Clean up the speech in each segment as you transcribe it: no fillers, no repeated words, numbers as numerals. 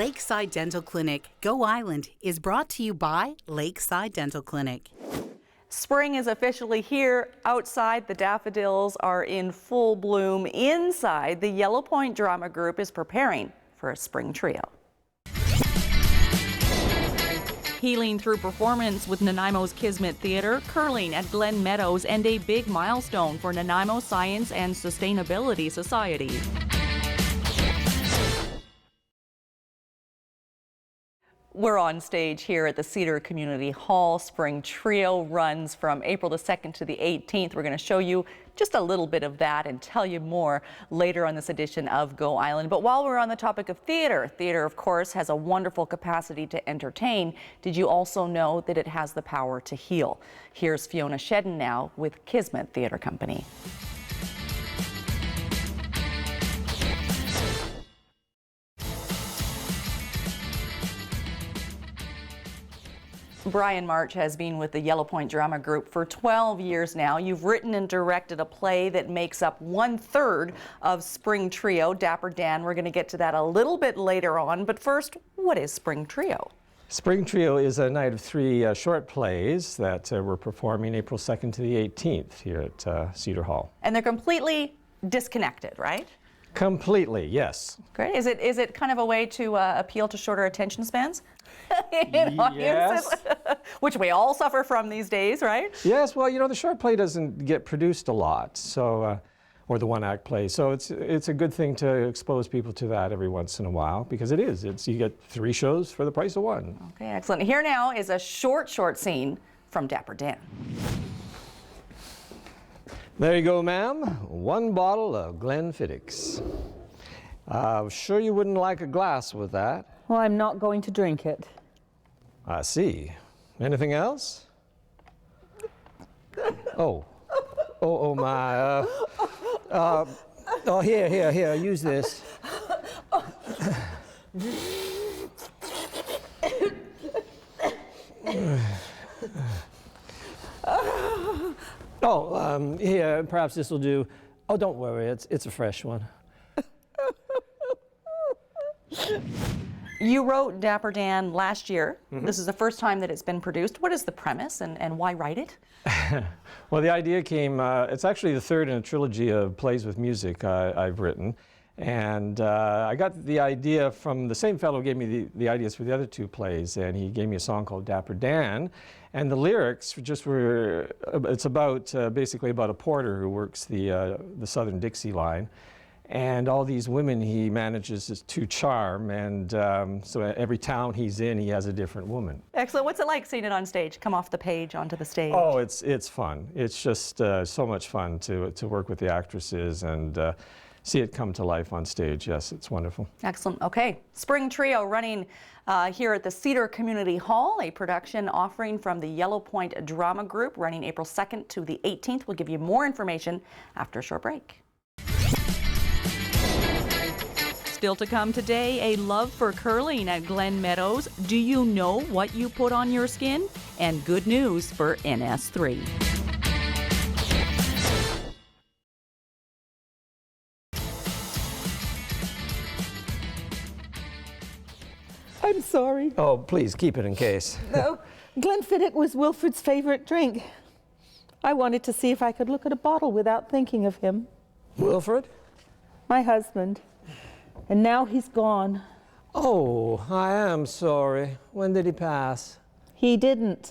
Lakeside Dental Clinic, Go Island, is brought to you by Lakeside Dental Clinic. Spring is officially here. Outside, the daffodils are in full bloom. Inside, the Yellow Point Drama Group is preparing for a spring trio. Healing through performance with Nanaimo's Kismet Theatre, curling at Glen Meadows, and a big milestone for Nanaimo Science and Sustainability Society. We're on stage here at the Cedar Community Hall. Spring Trio runs from April the 2nd to the 18th. We're going to show you just a little bit of that and tell you more later on this edition of Go Island. But while we're on the topic of theater, of course has a wonderful capacity to entertain. Did you also know that it has the power to heal? Here's Fiona Shedden now with Kismet Theatre Company. Brian March has been with the Yellow Point Drama Group for 12 years now. You've written and directed a play that makes up 1/3 of Spring Trio, Dapper Dan. We're going to get to that a little bit later on. But first, what is Spring Trio? Spring Trio is a night of 3 short plays that we're performing April 2nd to the 18th here at Cedar Hall. And they're completely disconnected, right? Completely, yes. Great. Is it kind of a way to appeal to shorter attention spans? Yes. Which we all suffer from these days, right? Yes, well, you know, the short play doesn't get produced a lot, so or the one-act play, so it's a good thing to expose people to that every once in a while, because you get 3 shows for the price of 1. Okay, excellent. Here now is a short scene from Dapper Dan. There you go, ma'am. 1 bottle of Glenfiddich. Sure you wouldn't like a glass with that? Well, I'm not going to drink it. I see. Anything else? Oh my. Here, use this. Here, perhaps this will do. Oh, don't worry, it's a fresh one. You wrote Dapper Dan last year. Mm-hmm. This is the first time that it's been produced. What is the premise and why write it? Well, the idea came, it's actually the 3rd in a trilogy of plays with music I've written. And I got the idea from the same fellow who gave me the ideas for the other 2 plays, and he gave me a song called Dapper Dan. And the lyrics just were, it's about, basically about a porter who works the Southern Dixie line. And all these women he manages to charm, and so every town he's in, he has a different woman. Excellent. What's it like seeing it on stage, come off the page onto the stage? Oh, it's fun. It's just so much fun to work with the actresses and see it come to life on stage. Yes, it's wonderful. Excellent. Okay, Spring Trio running here at the Cedar Community Hall, a production offering from the Yellow Point Drama Group, running April 2nd to the 18th. We'll give you more information after a short break. Still to come today, a love for curling at Glen Meadows. Do you know what you put on your skin? And good news for NS3. I'm sorry. Oh, please, keep it in case. No, Glenfiddich was Wilfred's favorite drink. I wanted to see if I could look at a bottle without thinking of him. Wilfred? My husband. And now he's gone. Oh, I am sorry. When did he pass? He didn't.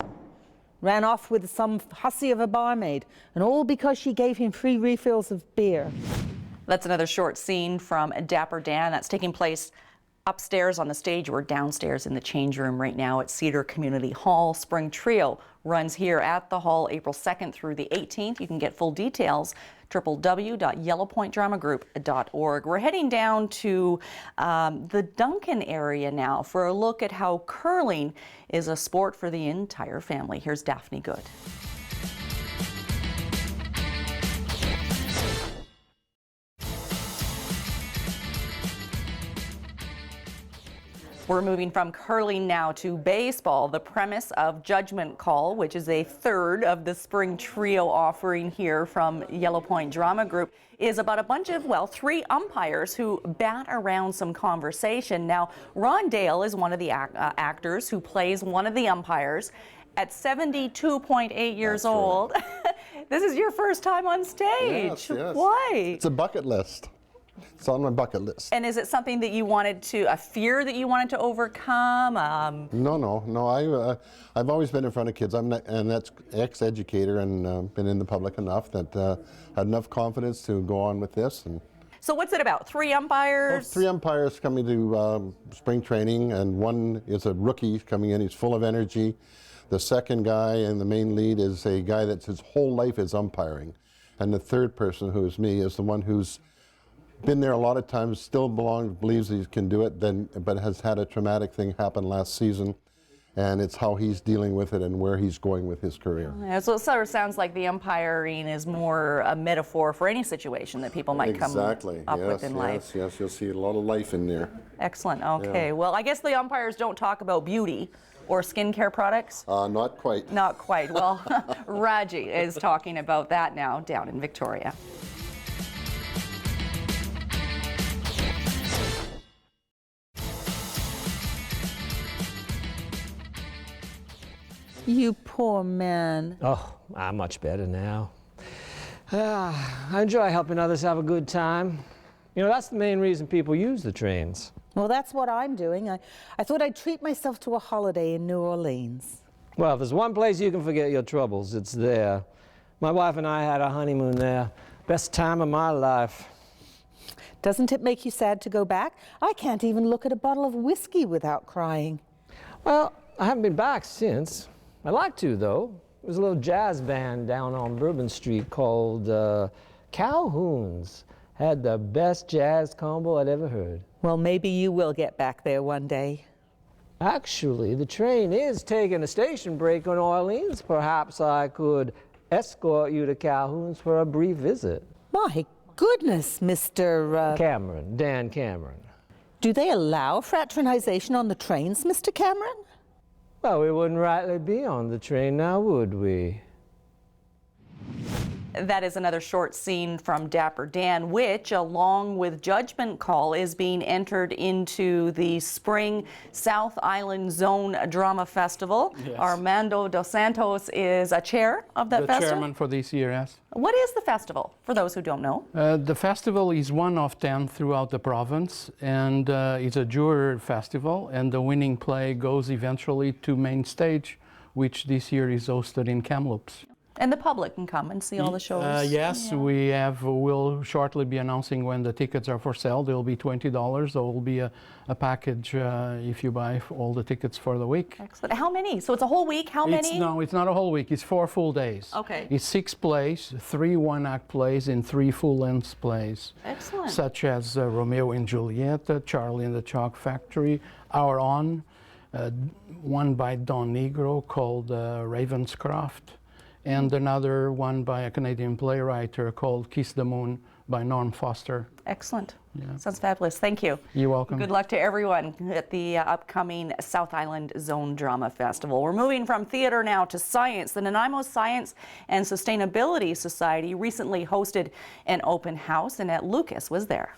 Ran off with some hussy of a barmaid, and all because she gave him free refills of beer. That's another short scene from Dapper Dan. That's taking place upstairs on the stage. We're downstairs in the change room right now at Cedar Community Hall. Spring Trio runs here at the hall April 2nd through the 18th. You can get full details www.yellowpointdramagroup.org. We're heading down to the Duncan area now for a look at how curling is a sport for the entire family. Here's Daphne Good. We're moving from curling now to baseball. The premise of Judgment Call, which is a third of the spring trio offering here from Yellow Point Drama Group, is about a bunch of, well, 3 umpires who bat around some conversation. Now, Ron Dale is one of the actors who plays one of the umpires. At 72.8 years old, this is your first time on stage. Yes. Why? It's a bucket list. It's on my bucket list. And is it something that you wanted to, a fear that you wanted to overcome? No. I've always been in front of kids. I'm an ex-educator and been in the public enough that had enough confidence to go on with this. And So what's it about? 3 umpires? 3 umpires coming to spring training, and one is a rookie coming in. He's full of energy. The second guy and the main lead is a guy that's his whole life is umpiring. And the third person, who is me, is the one who's been there a lot of times, still believes he can do it, but has had a traumatic thing happen last season. And it's how he's dealing with it and where he's going with his career. Yeah, so it sort of sounds like the umpiring is more a metaphor for any situation that people might come up with in life. Yes, you'll see a lot of life in there. Excellent, okay. Well, I guess the umpires don't talk about beauty or skincare products? Not quite. Not quite. Well, Raji is talking about that now down in Victoria. You poor man. Oh, I'm much better now. I enjoy helping others have a good time. You know, that's the main reason people use the trains. Well, that's what I'm doing. I thought I'd treat myself to a holiday in New Orleans. Well, if there's one place you can forget your troubles, it's there. My wife and I had a honeymoon there. Best time of my life. Doesn't it make you sad to go back? I can't even look at a bottle of whiskey without crying. Well, I haven't been back since. I'd like to, though. There's a little jazz band down on Bourbon Street called Calhoun's. Had the best jazz combo I'd ever heard. Well, maybe you will get back there one day. Actually, the train is taking a station break in Orleans. Perhaps I could escort you to Calhoun's for a brief visit. My goodness, Mr. Cameron, Dan Cameron. Do they allow fraternization on the trains, Mr. Cameron? Well, we wouldn't rightly be on the train now, would we? That is another short scene from Dapper Dan, which, along with Judgment Call, is being entered into the Spring South Island Zone Drama Festival. Yes. Armando dos Santos is a chair of that festival. The chairman for this year, yes. What is the festival, for those who don't know? The festival is one of 10 throughout the province, and it's a juror festival, and the winning play goes eventually to main stage, which this year is hosted in Kamloops. And the public can come and see all the shows. Yes, Yeah. we'll shortly be announcing when the tickets are for sale. They'll be $20. There will be a package if you buy all the tickets for the week. Excellent. How many? So it's a whole week? How many? No, it's not a whole week. It's 4 full days. Okay. It's 6 plays, 3 one-act plays, and 3 full-length plays. Excellent. Such as Romeo and Juliet, Charlie and the Chalk Factory, Our Own, one by Don Negro called Ravenscroft, and another one by a Canadian playwright called Kiss the Moon by Norm Foster. Excellent. Sounds fabulous. Thank you. You're welcome. Good luck to everyone at the upcoming South Island Zone Drama Festival. We're moving from theater now to science. The Nanaimo Science and Sustainability Society recently hosted an open house, and Lucas was there.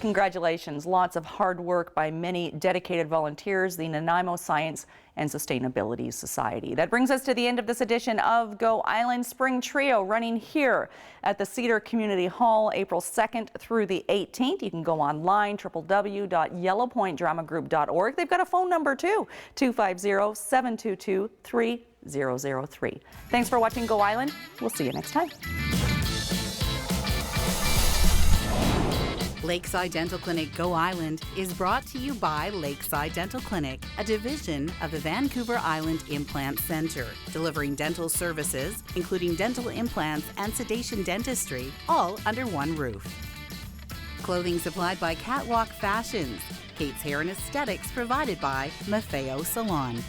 Congratulations. Lots of hard work by many dedicated volunteers, the Nanaimo Science and Sustainability Society. That brings us to the end of this edition of Go Island Spring Trio, running here at the Cedar Community Hall, April 2nd through the 18th. You can go online, www.yellowpointdramagroup.org. They've got a phone number too, 250-722-3003. Thanks for watching Go Island. We'll see you next time. Lakeside Dental Clinic Go Island is brought to you by Lakeside Dental Clinic, a division of the Vancouver Island Implant Center, delivering dental services, including dental implants and sedation dentistry, all under one roof. Clothing supplied by Catwalk Fashions. Kate's Hair and Aesthetics provided by Maffeo Salon.